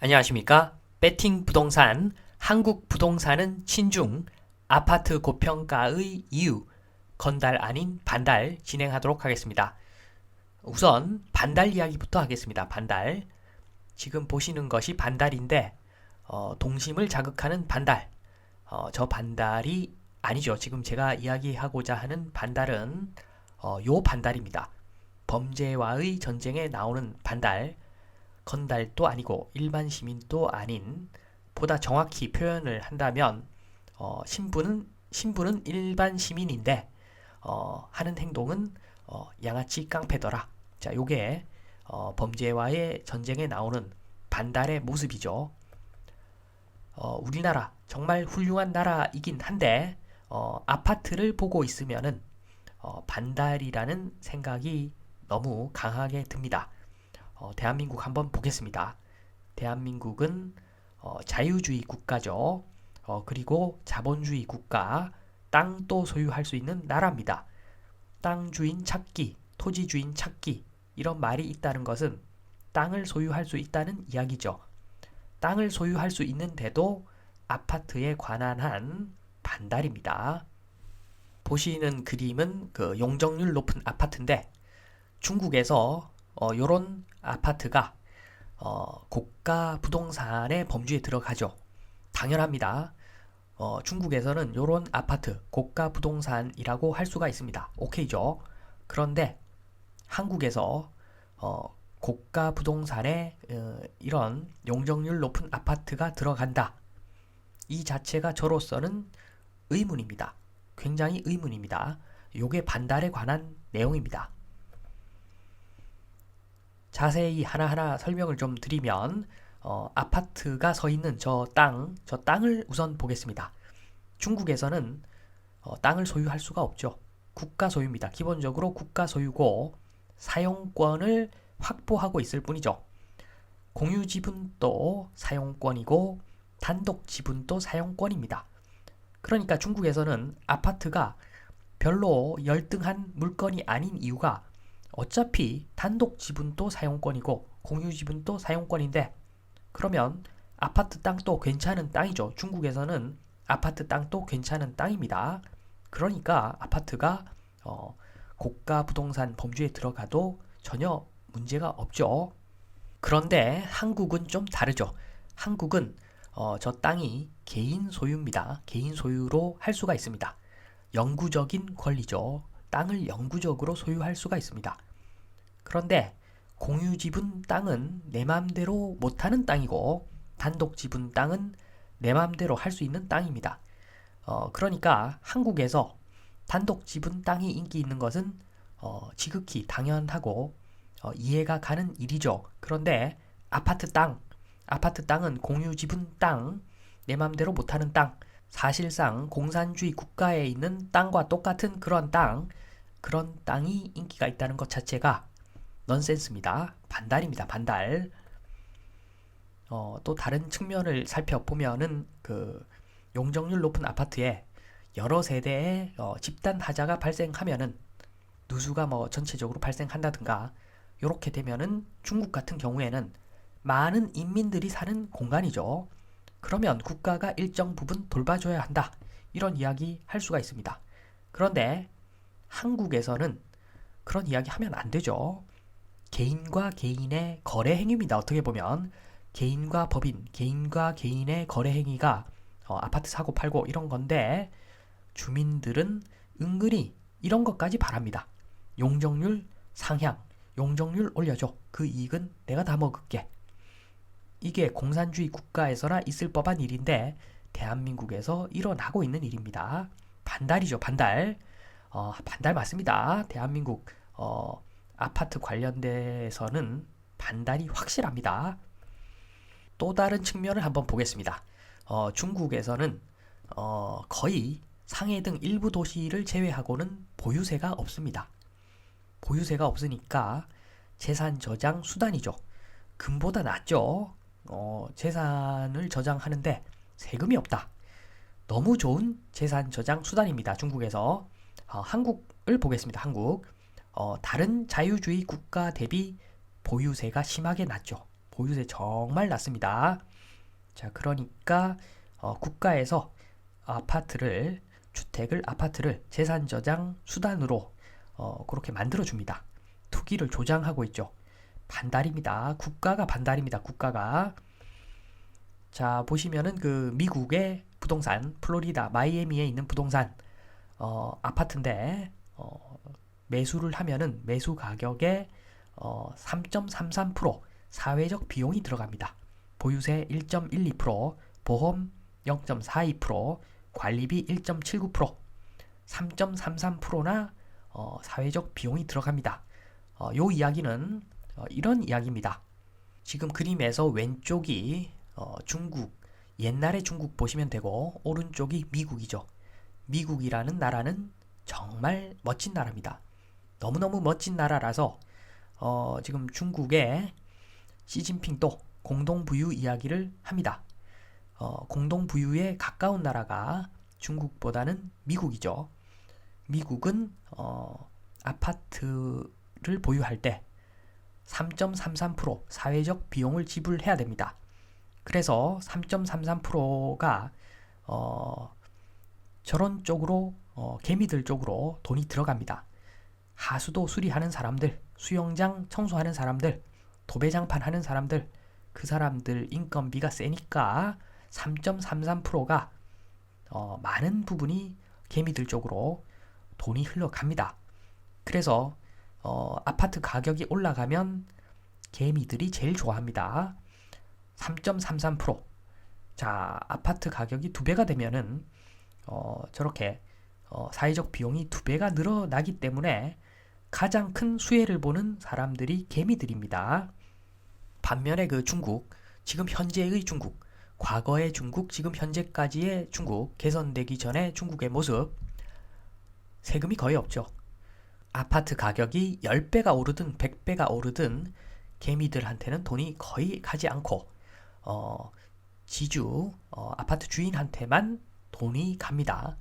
안녕하십니까? 베팅 부동산, 한국 부동산은 친중, 아파트 고평가의 이유, 건달 아닌 반달 진행하도록 하겠습니다. 우선 반달 이야기부터 하겠습니다. 반달. 지금 보시는 것이 반달인데 동심을 자극하는 반달. 저 반달이 아니죠. 지금 제가 이야기하고자 하는 반달은 요 반달입니다. 범죄와의 전쟁에 나오는 반달. 건달도 아니고 일반 시민도 아닌, 보다 정확히 표현을 한다면 신부는 일반 시민인데 하는 행동은 양아치 깡패더라. 자, 요게 범죄와의 전쟁에 나오는 반달의 모습이죠. 우리나라 정말 훌륭한 나라이긴 한데 아파트를 보고 있으면은 반달이라는 생각이 너무 강하게 듭니다. 대한민국 한번 보겠습니다. 대한민국은 자유주의 국가죠. 그리고 자본주의 국가, 땅도 소유할 수 있는 나라입니다. 땅 주인 찾기, 토지 주인 찾기, 이런 말이 있다는 것은 땅을 소유할 수 있다는 이야기죠. 땅을 소유할 수 있는데도 아파트에 관한 한 반달입니다. 보시는 그림은 그 용적률 높은 아파트인데, 중국에서 요런 아파트가 고가 부동산의 범주에 들어가죠. 당연합니다. 중국에서는 요런 아파트 고가 부동산이라고 할 수가 있습니다. 오케이죠. 그런데 한국에서 고가 부동산에 이런 용적률 높은 아파트가 들어간다. 이 자체가 저로서는 의문입니다. 굉장히 의문입니다. 요게 반달에 관한 내용입니다. 자세히 하나하나 설명을 좀 드리면 아파트가 서 있는 저 땅을 우선 보겠습니다. 중국에서는 땅을 소유할 수가 없죠. 국가 소유입니다. 기본적으로 국가 소유고 사용권을 확보하고 있을 뿐이죠. 공유 지분도 사용권이고 단독 지분도 사용권입니다. 그러니까 중국에서는 아파트가 별로 열등한 물건이 아닌 이유가, 어차피 단독 지분도 사용권이고 공유 지분도 사용권인데, 그러면 아파트 땅도 괜찮은 땅이죠. 중국에서는 아파트 땅도 괜찮은 땅입니다. 그러니까 아파트가 고가 부동산 범주에 들어가도 전혀 문제가 없죠. 그런데 한국은 좀 다르죠. 한국은 저 땅이 개인 소유입니다. 개인 소유로 할 수가 있습니다. 영구적인 권리죠. 땅을 영구적으로 소유할 수가 있습니다. 그런데 공유 지분 땅은 내 맘대로 못하는 땅이고, 단독 지분 땅은 내 맘대로 할 수 있는 땅입니다. 그러니까 한국에서 단독 지분 땅이 인기 있는 것은 지극히 당연하고 이해가 가는 일이죠. 그런데 아파트 땅은 공유 지분 땅, 내 맘대로 못하는 땅, 사실상 공산주의 국가에 있는 땅과 똑같은 그런 땅이 인기가 있다는 것 자체가 넌센스입니다. 반달입니다. 반달. 또 다른 측면을 살펴보면은 그 용적률 높은 아파트에 여러 세대의 집단 하자가 발생하면은 누수가 전체적으로 발생한다든가, 이렇게 되면은 중국 같은 경우에는 많은 인민들이 사는 공간이죠. 그러면 국가가 일정 부분 돌봐줘야 한다. 이런 이야기 할 수가 있습니다. 그런데 한국에서는 그런 이야기 하면 안 되죠. 개인과 개인의 거래 행위입니다. 어떻게 보면 개인과 법인, 개인과 개인의 거래 행위가 아파트 사고 팔고 이런 건데, 주민들은 은근히 이런 것까지 바랍니다. 용적률 상향, 용적률 올려줘. 그 이익은 내가 다 먹을게. 이게 공산주의 국가에서나 있을 법한 일인데 대한민국에서 일어나고 있는 일입니다. 반달이죠, 반달. 반달 맞습니다. 대한민국 아파트 관련돼서는 반달이 확실합니다. 또 다른 측면을 한번 보겠습니다. 중국에서는 거의 상해 등 일부 도시를 제외하고는 보유세가 없습니다. 보유세가 없으니까 재산 저장 수단이죠. 금보다 낫죠. 재산을 저장하는데 세금이 없다. 너무 좋은 재산 저장 수단입니다. 중국에서. 한국을 보겠습니다. 한국. 다른 자유주의 국가 대비 보유세가 심하게 낮죠. 보유세 정말 낮습니다. 자, 그러니까 국가에서 아파트를 재산저장 수단으로 그렇게 만들어줍니다. 투기를 조장하고 있죠. 반달입니다. 국가가 반달입니다. 국가가. 자, 보시면은 그 미국의 부동산, 플로리다 마이애미에 있는 부동산 아파트인데 매수를 하면은 매수 가격에 3.33% 사회적 비용이 들어갑니다. 보유세 1.12%, 보험 0.42%, 관리비 1.79%, 3.33%나 사회적 비용이 들어갑니다. 요 이야기는 이런 이야기입니다. 지금 그림에서 왼쪽이 중국, 옛날의 중국 보시면 되고 오른쪽이 미국이죠. 미국이라는 나라는 정말 멋진 나라입니다. 너무너무 멋진 나라라서 지금 중국의 시진핑도 공동부유 이야기를 합니다. 공동부유에 가까운 나라가 중국보다는 미국이죠. 미국은 아파트를 보유할 때 3.33% 사회적 비용을 지불해야 됩니다. 그래서 3.33%가 저런 쪽으로 개미들 쪽으로 돈이 들어갑니다. 하수도 수리하는 사람들, 수영장 청소하는 사람들, 도배장판 하는 사람들, 그 사람들 인건비가 세니까 3.33%가 많은 부분이 개미들 쪽으로 돈이 흘러갑니다. 그래서 아파트 가격이 올라가면 개미들이 제일 좋아합니다. 3.33%. 자, 아파트 가격이 2배가 되면은 저렇게 사회적 비용이 2배가 늘어나기 때문에 가장 큰 수혜를 보는 사람들이 개미들입니다. 반면에 그 중국, 지금 현재의 중국, 과거의 중국, 지금 현재까지의 중국, 개선되기 전에 중국의 모습, 세금이 거의 없죠. 아파트 가격이 10배가 오르든 100배가 오르든 개미들한테는 돈이 거의 가지 않고 지주, 아파트 주인한테만 돈이 갑니다.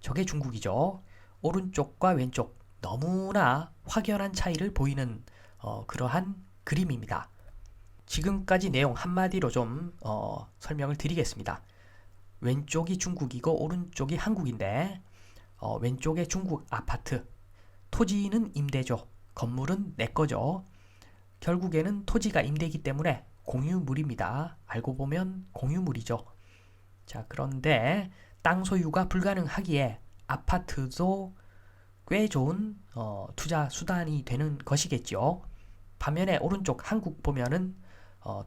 저게 중국이죠. 오른쪽과 왼쪽 너무나 확연한 차이를 보이는 그러한 그림입니다. 지금까지 내용 한마디로 좀 설명을 드리겠습니다. 왼쪽이 중국이고 오른쪽이 한국인데 왼쪽의 중국 아파트, 토지는 임대죠. 건물은 내 거죠. 결국에는 토지가 임대이기 때문에 공유물입니다. 알고 보면 공유물이죠. 자, 그런데 땅 소유가 불가능하기에 아파트도 꽤 좋은 투자 수단이 되는 것이겠죠. 반면에 오른쪽 한국 보면은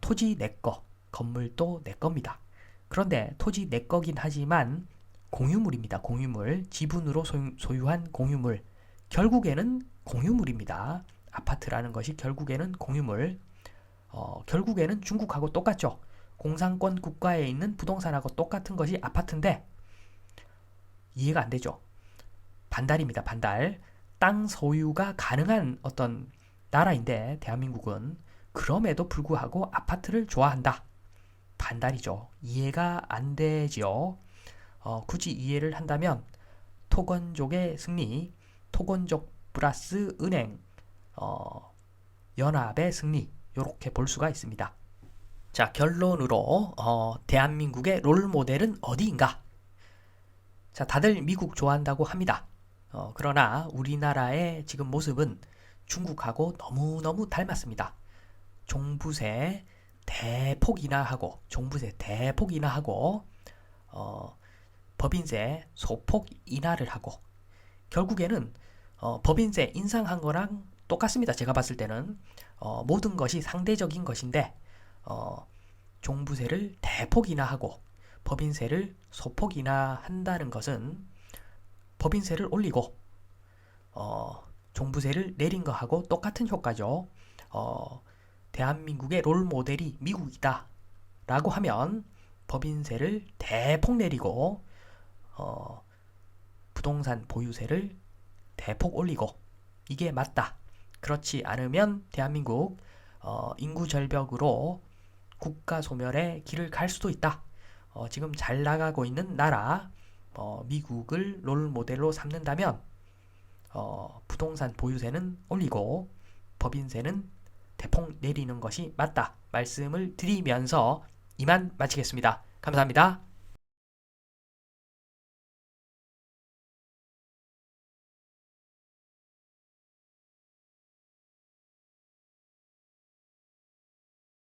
토지 내 거, 건물도 내 겁니다. 그런데 토지 내 거긴 하지만 공유물입니다. 공유물, 지분으로 소유한 공유물. 결국에는 공유물입니다. 아파트라는 것이 결국에는 공유물. 결국에는 중국하고 똑같죠. 공산권 국가에 있는 부동산하고 똑같은 것이 아파트인데 이해가 안 되죠. 반달입니다. 반달. 땅 소유가 가능한 어떤 나라인데 대한민국은 그럼에도 불구하고 아파트를 좋아한다. 반달이죠. 이해가 안 되지요. 굳이 이해를 한다면 토건족의 승리, 토건족 플러스 은행 연합의 승리 이렇게 볼 수가 있습니다. 자, 결론으로 대한민국의 롤모델은 어디인가? 자, 다들 미국 좋아한다고 합니다. 그러나 우리나라의 지금 모습은 중국하고 너무너무 닮았습니다. 종부세 대폭 인하하고 법인세 소폭 인하를 하고 결국에는 법인세 인상한 거랑 똑같습니다. 제가 봤을 때는 모든 것이 상대적인 것인데 종부세를 대폭 인하하고 법인세를 소폭 인하한다는 것은 법인세를 올리고 종부세를 내린 거하고 똑같은 효과죠. 대한민국의 롤 모델이 미국이다 라고 하면 법인세를 대폭 내리고 부동산 보유세를 대폭 올리고 이게 맞다. 그렇지 않으면 대한민국 인구 절벽으로 국가 소멸의 길을 갈 수도 있다. 지금 잘 나가고 있는 나라 미국을 롤 모델로 삼는다면 부동산 보유세는 올리고 법인세는 대폭 내리는 것이 맞다 말씀을 드리면서 이만 마치겠습니다. 감사합니다.